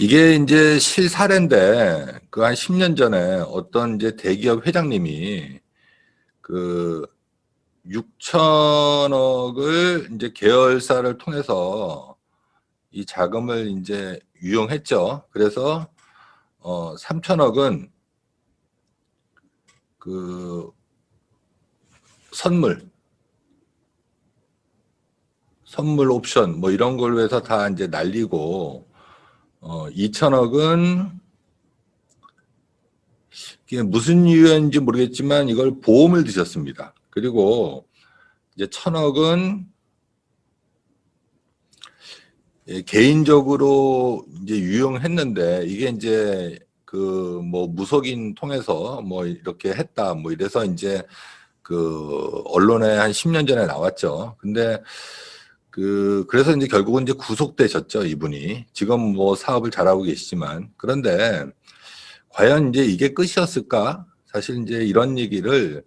이게 이제 실사례인데 그 한 10년 전에 어떤 이제 대기업 회장님이 그 6천억을 이제 계열사를 통해서 이 자금을 이제 유용했죠. 그래서 3천억은 그 선물 옵션 뭐 이런 걸로 해서 다 이제 날리고 2천억은 이게 무슨 이유인지 모르겠지만 이걸 보험을 드셨습니다. 그리고 이제 1천억은 개인적으로 이제 유용했는데 이게 이제 그 뭐 무속인 통해서 뭐 이렇게 했다 뭐 이래서 이제 그 언론에 한 10년 전에 나왔죠. 근데 그래서 이제 결국은 이제 구속되셨죠, 이분이. 지금 뭐 사업을 잘하고 계시지만. 그런데 과연 이제 이게 끝이었을까? 사실 이제 이런 얘기를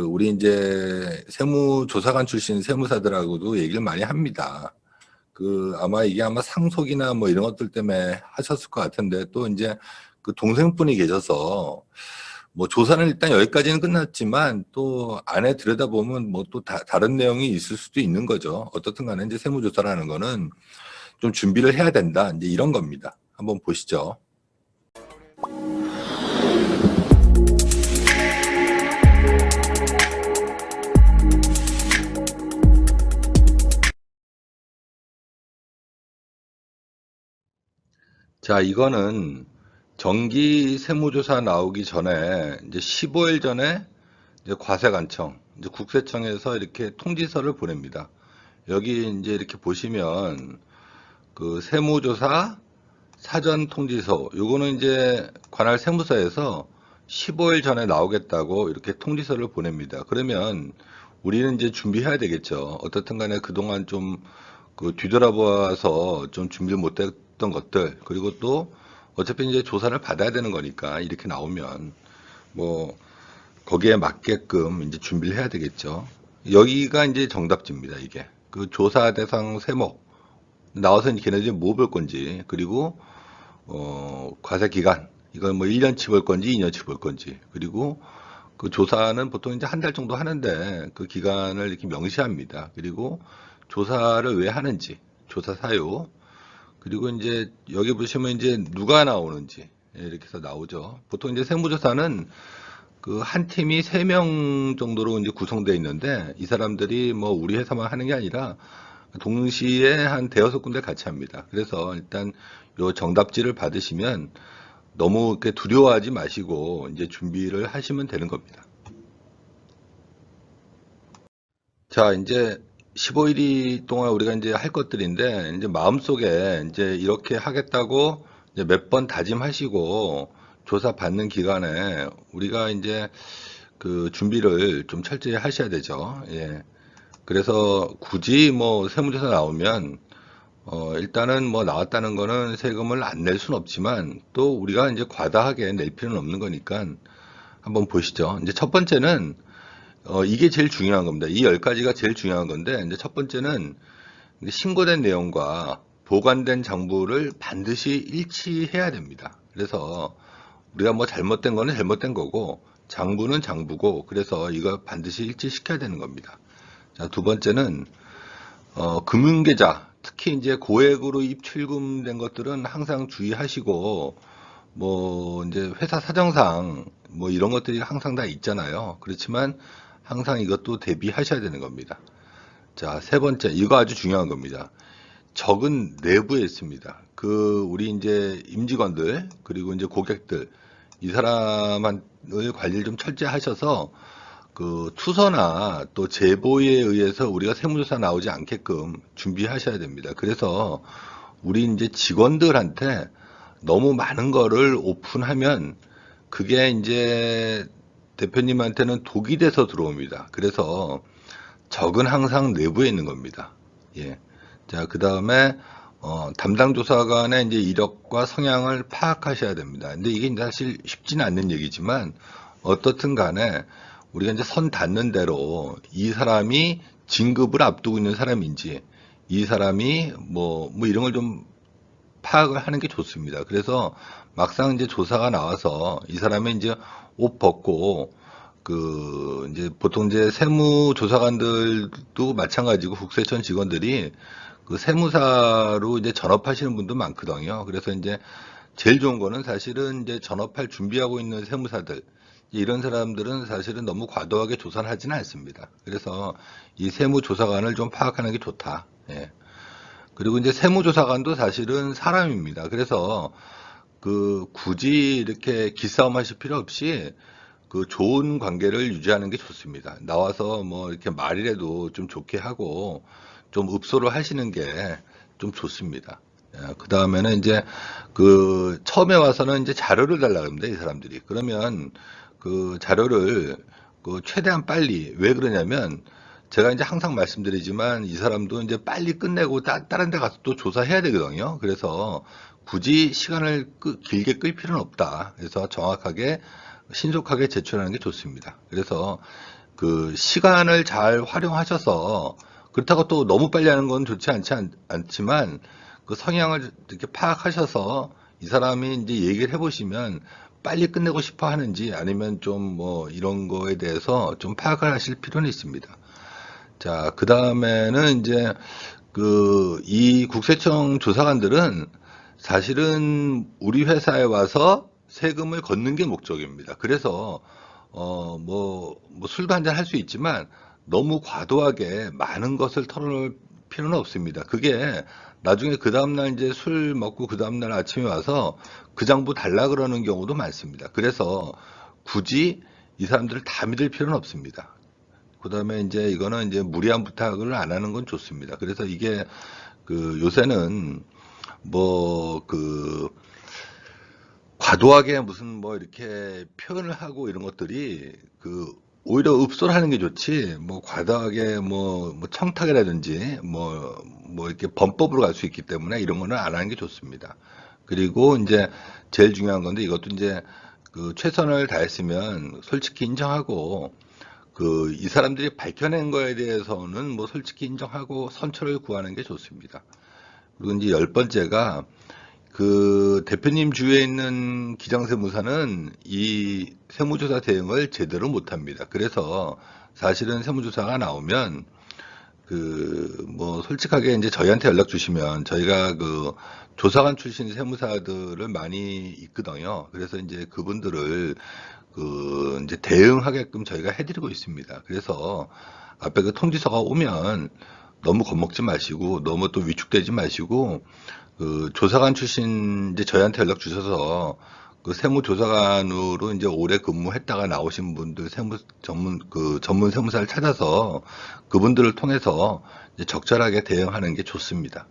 우리 이제 세무조사관 출신 세무사들하고도 얘기를 많이 합니다. 아마 이게 아마 상속이나 뭐 이런 것들 때문에 하셨을 것 같은데 또 이제 그 동생분이 계셔서 뭐 조사는 일단 여기까지는 끝났지만 또 안에 들여다보면 뭐 또 다른 내용이 있을 수도 있는 거죠. 어떻든 간에 이제 세무조사라는 거는 좀 준비를 해야 된다. 이제 이런 겁니다. 한번 보시죠. 자, 이거는 정기 세무조사 나오기 전에 이제 15일 전에 이제 과세관청, 이제 국세청에서 이렇게 통지서를 보냅니다. 여기 이제 이렇게 보시면 그 세무조사 사전 통지서, 요거는 이제 관할 세무서에서 15일 전에 나오겠다고 이렇게 통지서를 보냅니다. 그러면 우리는 이제 준비해야 되겠죠. 어떻든 간에 그동안 좀 뒤돌아보아서 좀 준비를 못했던 것들, 그리고 또 어차피 이제 조사를 받아야 되는 거니까 이렇게 나오면 뭐 거기에 맞게끔 이제 준비를 해야 되겠죠. 여기가 이제 정답지입니다, 이게. 그 조사 대상 세목 나와서 이제 걔네들이 뭐 볼 건지, 그리고 과세 기간, 이건 뭐 1년치 볼 건지 2년치 볼 건지, 그리고 그 조사는 보통 이제 한 달 정도 하는데 그 기간을 이렇게 명시합니다. 그리고 조사를 왜 하는지, 조사 사유, 그리고 이제 여기 보시면 이제 누가 나오는지 이렇게 해서 나오죠. 보통 이제 세무조사는 그 한 팀이 3명 정도로 이제 구성되어 있는데 이 사람들이 뭐 우리 회사만 하는 게 아니라 동시에 한 대여섯 군데 같이 합니다. 그래서 일단 요 정답지를 받으시면 너무 이렇게 두려워하지 마시고 이제 준비를 하시면 되는 겁니다. 자, 이제 15일 동안 우리가 이제 할 것들인데 이제 마음속에 이제 이렇게 하겠다고 이제 몇 번 다짐하시고 조사 받는 기간에 우리가 이제 그 준비를 좀 철저히 하셔야 되죠. 예. 그래서 굳이 뭐 세무조사 나오면 일단은 뭐 나왔다는 거는 세금을 안 낼 수는 없지만 또 우리가 이제 과다하게 낼 필요는 없는 거니까 한번 보시죠. 이제 첫 번째는 이게 제일 중요한 겁니다. 이 10가지가 제일 중요한 건데 이제 첫 번째는 신고된 내용과 보관된 장부를 반드시 일치해야 됩니다. 그래서 우리가 뭐 잘못된 거는 잘못된 거고 장부는 장부고 그래서 이거 반드시 일치시켜야 되는 겁니다. 자, 두 번째는 금융계좌, 특히 이제 고액으로 입출금된 것들은 항상 주의하시고, 뭐, 이제 회사 사정상, 뭐 이런 것들이 항상 다 있잖아요. 그렇지만 항상 이것도 대비하셔야 되는 겁니다. 자, 세 번째, 이거 아주 중요한 겁니다. 적은 내부에 있습니다. 우리 이제 임직원들, 그리고 이제 고객들, 이 사람을 관리를 좀 철저히 하셔서 투서나 또 제보에 의해서 우리가 세무조사 나오지 않게끔 준비하셔야 됩니다. 그래서 우리 이제 직원들한테 너무 많은 거를 오픈하면 그게 이제 대표님한테는 독이 돼서 들어옵니다. 그래서 적은 항상 내부에 있는 겁니다. 예. 자, 그 다음에 담당 조사관의 이제 이력과 성향을 파악하셔야 됩니다. 근데 이게 사실 쉽지는 않는 얘기지만 어떻든 간에 우리가 이제 선 닿는 대로 이 사람이 진급을 앞두고 있는 사람인지 이 사람이 뭐 이런 걸 좀 파악을 하는 게 좋습니다. 그래서 막상 이제 조사가 나와서 이 사람이 이제 옷 벗고 이제 보통 이제 세무조사관들도 마찬가지고 국세청 직원들이 그 세무사로 이제 전업하시는 분도 많거든요. 그래서 이제 제일 좋은 거는 사실은 이제 전업할 준비하고 있는 세무사들, 이런 사람들은 사실은 너무 과도하게 조사를 하지는 않습니다. 그래서 이 세무조사관을 좀 파악하는 게 좋다. 예. 그리고 이제 세무조사관도 사실은 사람입니다. 그래서 굳이 이렇게 기싸움 하실 필요 없이 좋은 관계를 유지하는 게 좋습니다. 나와서 뭐 이렇게 말이라도 좀 좋게 하고 좀 읍소를 하시는 게 좀 좋습니다. 그 다음에는 이제 처음에 와서는 이제 자료를 달라고 합니다. 이 사람들이. 그러면 자료를 최대한 빨리, 왜 그러냐면 제가 이제 항상 말씀드리지만 이 사람도 이제 빨리 끝내고 다른 데 가서 또 조사해야 되거든요. 그래서 굳이 시간을 길게 끌 필요는 없다. 그래서 정확하게 신속하게 제출하는 게 좋습니다. 그래서 시간을 잘 활용하셔서 그렇다고 또 너무 빨리 하는 건 좋지 않지만 그 성향을 이렇게 파악하셔서 이 사람이 이제 얘기를 해보시면 빨리 끝내고 싶어 하는지 아니면 좀 뭐 이런 거에 대해서 좀 파악을 하실 필요는 있습니다. 자, 그 다음에는 이제 이 국세청 조사관들은 사실은 우리 회사에 와서 세금을 걷는 게 목적입니다. 그래서 뭐 술도 한잔 할 수 있지만 너무 과도하게 많은 것을 털어놓을 필요는 없습니다. 그게 나중에 그 다음날 이제 술 먹고 그 다음날 아침에 와서 그 장부 달라 그러는 경우도 많습니다. 그래서 굳이 이 사람들을 다 믿을 필요는 없습니다. 그 다음에 이제 이거는 이제 무리한 부탁을 안 하는 건 좋습니다. 그래서 이게 요새는 뭐 과도하게 무슨 뭐 이렇게 표현을 하고 이런 것들이 오히려 읍소를 하는 게 좋지 뭐 과도하게 뭐 청탁이라든지 뭐 이렇게 범법으로 갈 수 있기 때문에 이런 거는 안 하는 게 좋습니다. 그리고 이제 제일 중요한 건데 이것도 이제 최선을 다했으면 솔직히 인정하고 이 사람들이 밝혀낸 거에 대해서는 뭐 솔직히 인정하고 선처를 구하는 게 좋습니다. 그리고 이제 열 번째가 대표님 주위에 있는 기장세무사는 이 세무조사 대응을 제대로 못합니다. 그래서 사실은 세무조사가 나오면 뭐 솔직하게 이제 저희한테 연락 주시면 저희가 조사관 출신 세무사들을 많이 있거든요. 그래서 이제 그분들을 이제 대응하게끔 저희가 해드리고 있습니다. 그래서 앞에 통지서가 오면 너무 겁먹지 마시고 너무 또 위축되지 마시고 조사관 출신 이제 저희한테 연락 주셔서 세무조사관으로 이제 오래 근무했다가 나오신 분들 전문 세무사를 찾아서 그분들을 통해서 이제 적절하게 대응하는 게 좋습니다.